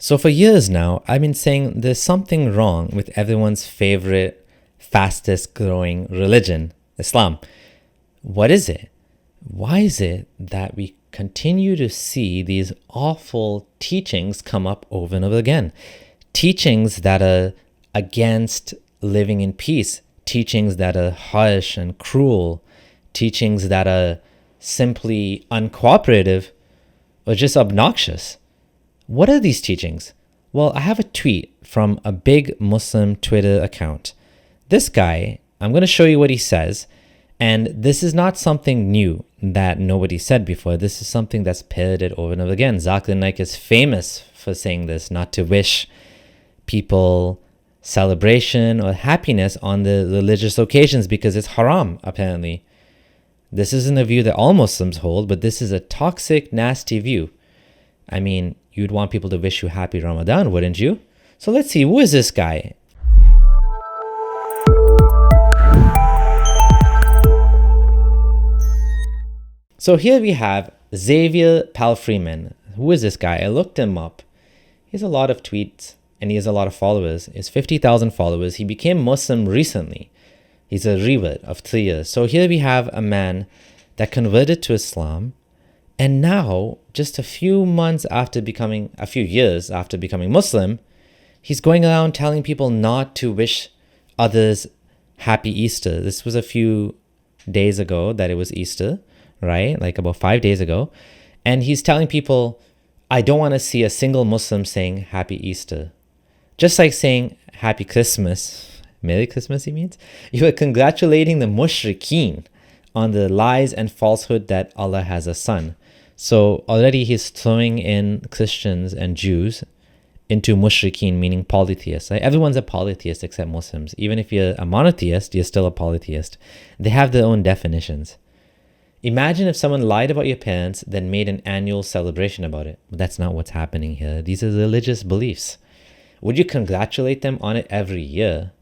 So for years now, I've been saying there's something wrong with everyone's favorite, fastest growing religion, Islam. What is it? Why is it that we continue to see these awful teachings come up over and over again? Teachings that are against living in peace, teachings that are harsh and cruel, teachings that are simply uncooperative or just obnoxious. What are these teachings? Well, I have a tweet from a big Muslim Twitter account. This guy, I'm going to show you what he says. And this is not something new that nobody said before. This is something that's parroted over and over again. Zakir Naik is famous for saying this, not to wish people celebration or happiness on the religious occasions because it's haram, apparently. This isn't a view that all Muslims hold, but this is a toxic, nasty view. I mean, you'd want people to wish you happy Ramadan, wouldn't you? So let's see, who is this guy? So here we have Xavier Palfreeman. Who is this guy? I looked him up. He has a lot of tweets and he has a lot of followers. He has 50,000 followers. He became Muslim recently. He's a revert of 3 years. So here we have a man that converted to Islam. And now, just a few years after becoming Muslim, he's going around telling people not to wish others happy Easter. This was a few days ago that it was Easter, right? Like about 5 days ago. And he's telling people, I don't want to see a single Muslim saying happy Easter. Just like saying happy Christmas. Merry Christmas, he means? You are congratulating the mushrikeen on the lies and falsehood that Allah has a son. So already he's throwing in Christians and Jews into mushrikeen, meaning polytheists. Like everyone's a polytheist except Muslims. Even if you're a monotheist, you're still a polytheist. They have their own definitions. Imagine if someone lied about your parents, then made an annual celebration about it. But that's not what's happening here. These are religious beliefs. Would you congratulate them on it every year?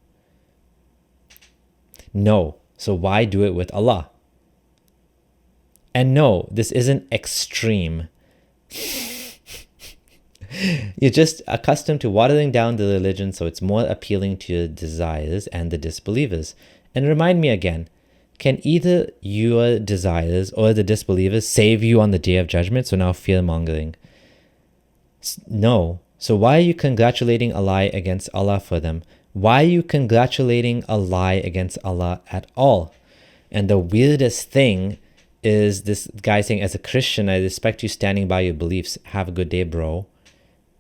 No. So why do it with Allah? And no, this isn't extreme. You're just accustomed to watering down the religion so it's more appealing to your desires and the disbelievers. And remind me again, can either your desires or the disbelievers save you on the day of judgment? So now fear-mongering. No. So why are you congratulating a lie against Allah for them? Why are you congratulating a lie against Allah at all? And the weirdest thing is this guy saying, as a Christian, I respect you standing by your beliefs. Have a good day, bro.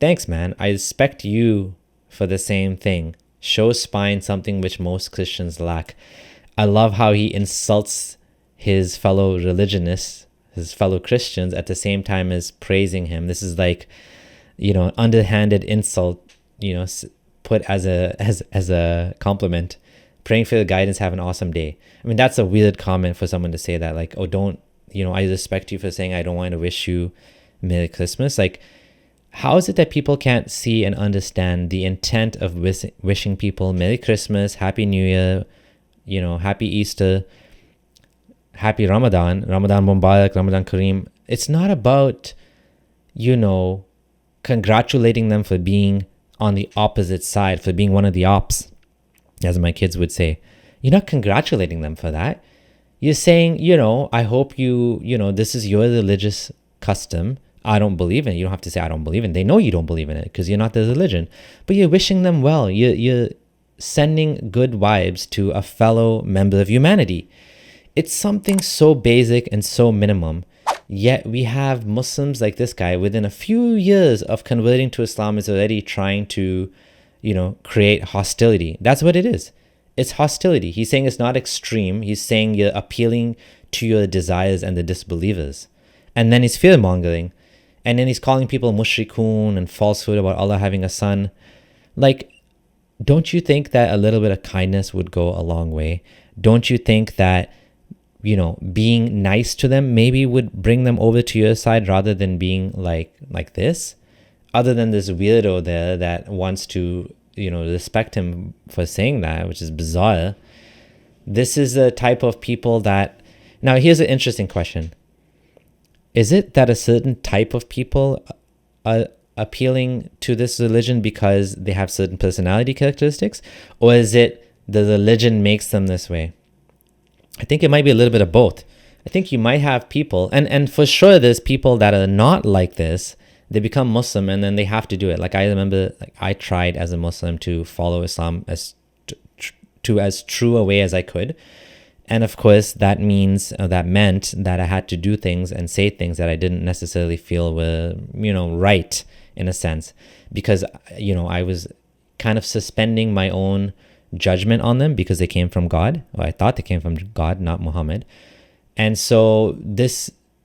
Thanks, man. I respect you for the same thing. Show spine, something which most Christians lack. I love how he insults his fellow religionists, his fellow Christians, at the same time as praising him. This is like, an underhanded insult, put as a compliment. Praying for your guidance, have an awesome day. I mean, that's a weird comment for someone to say that, like, oh, don't, I respect you for saying I don't want to wish you Merry Christmas. Like, how is it that people can't see and understand the intent of wishing people Merry Christmas, Happy New Year, Happy Easter, Happy Ramadan Mubarak, Ramadan Kareem? It's not about, congratulating them for being on the opposite side, for being one of the ops, as my kids would say. You're not congratulating them for that. You're saying, I hope this is your religious custom. I don't believe in it. You don't have to say I don't believe in it. They know you don't believe in it because you're not their religion. But you're wishing them well. You're sending good vibes to a fellow member of humanity. It's something so basic and so minimum. Yet we have Muslims like this guy within a few years of converting to Islam is already trying to, create hostility. That's what it is. It's hostility. He's saying it's not extreme. He's saying you're appealing to your desires and the disbelievers. And then he's fear-mongering. And then he's calling people mushrikun and falsehood about Allah having a son. Like, don't you think that a little bit of kindness would go a long way? Don't you think that, being nice to them maybe would bring them over to your side rather than being like this? Other than this weirdo there that wants to, respect him for saying that, which is bizarre. This is the type of people that... Now, here's an interesting question. Is it that a certain type of people are appealing to this religion because they have certain personality characteristics, or is it the religion makes them this way? I think it might be a little bit of both. I think you might have people, and for sure there's people that are not like this. They become Muslim and then they have to do it. Like I remember, like I tried as a Muslim to follow Islam as true a way as I could. And of course, that meant that I had to do things and say things that I didn't necessarily feel were, right in a sense, because, I was kind of suspending my own judgment on them because they came from God, or I thought they came from God, not Muhammad. And so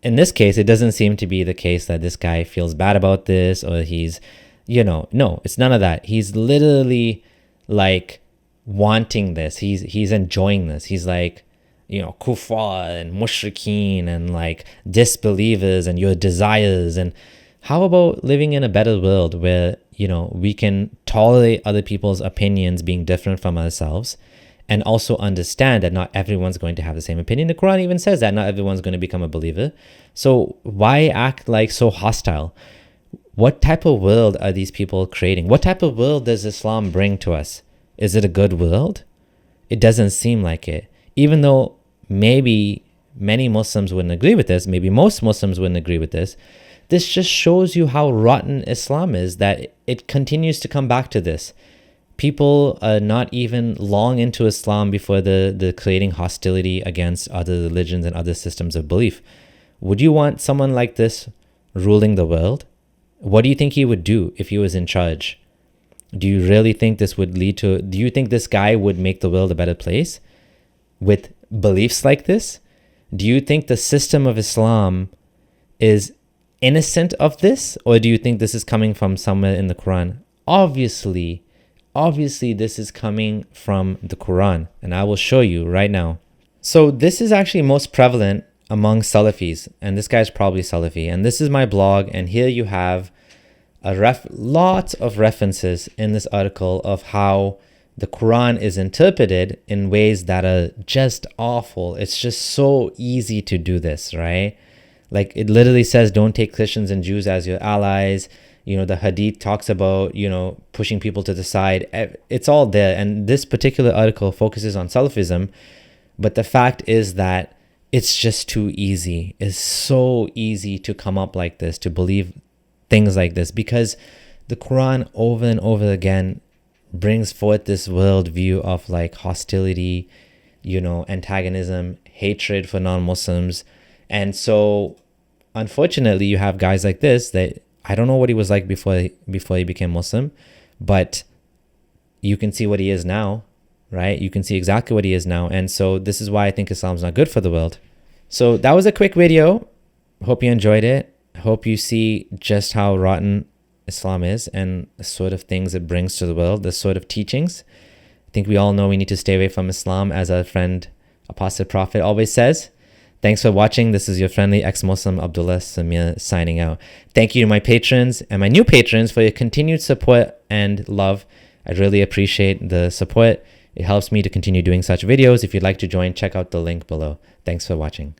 in this case, it doesn't seem to be the case that this guy feels bad about this, or he's, no, it's none of that. He's literally like wanting this. He's enjoying this. He's like, kuffar and mushrikeen and like disbelievers and your desires. And how about living in a better world where, we can tolerate other people's opinions being different from ourselves, and also understand that not everyone's going to have the same opinion. The Quran even says that not everyone's going to become a believer. So why act like so hostile? What type of world are these people creating? What type of world does Islam bring to us? Is it a good world? It doesn't seem like it. Even though maybe many Muslims wouldn't agree with this, maybe most Muslims wouldn't agree with this, this just shows you how rotten Islam is, that it continues to come back to this. People are not even long into Islam before the creating hostility against other religions and other systems of belief. Would you want someone like this ruling the world? What do you think he would do if he was in charge? Do you really think this would do you think this guy would make the world a better place with beliefs like this? Do you think the system of Islam is innocent of this? Or do you think this is coming from somewhere in the Quran? Obviously, this is coming from the Quran, and I will show you right now. So this is actually most prevalent among Salafis, and this guy's probably Salafi. And this is my blog, and here you have lots of references in this article of how the Quran is interpreted in ways that are just awful. It's just so easy to do this, right? Like it literally says, don't take Christians and Jews as your allies. The Hadith talks about, pushing people to the side. It's all there. And this particular article focuses on Salafism. But the fact is that it's just too easy. It's so easy to come up like this, to believe things like this, because the Quran over and over again brings forth this worldview of like hostility, antagonism, hatred for non-Muslims. And so unfortunately, you have guys like this that I don't know what he was like before he became Muslim, but you can see what he is now, right? You can see exactly what he is now. And so this is why I think Islam's not good for the world. So that was a quick video. Hope you enjoyed it. Hope you see just how rotten Islam is and the sort of things it brings to the world, the sort of teachings. I think we all know we need to stay away from Islam, as our friend Apostle Prophet always says. Thanks for watching. This is your friendly ex-Muslim Abdullah Samir signing out. Thank you to my patrons and my new patrons for your continued support and love. I really appreciate the support. It helps me to continue doing such videos. If you'd like to join, check out the link below. Thanks for watching.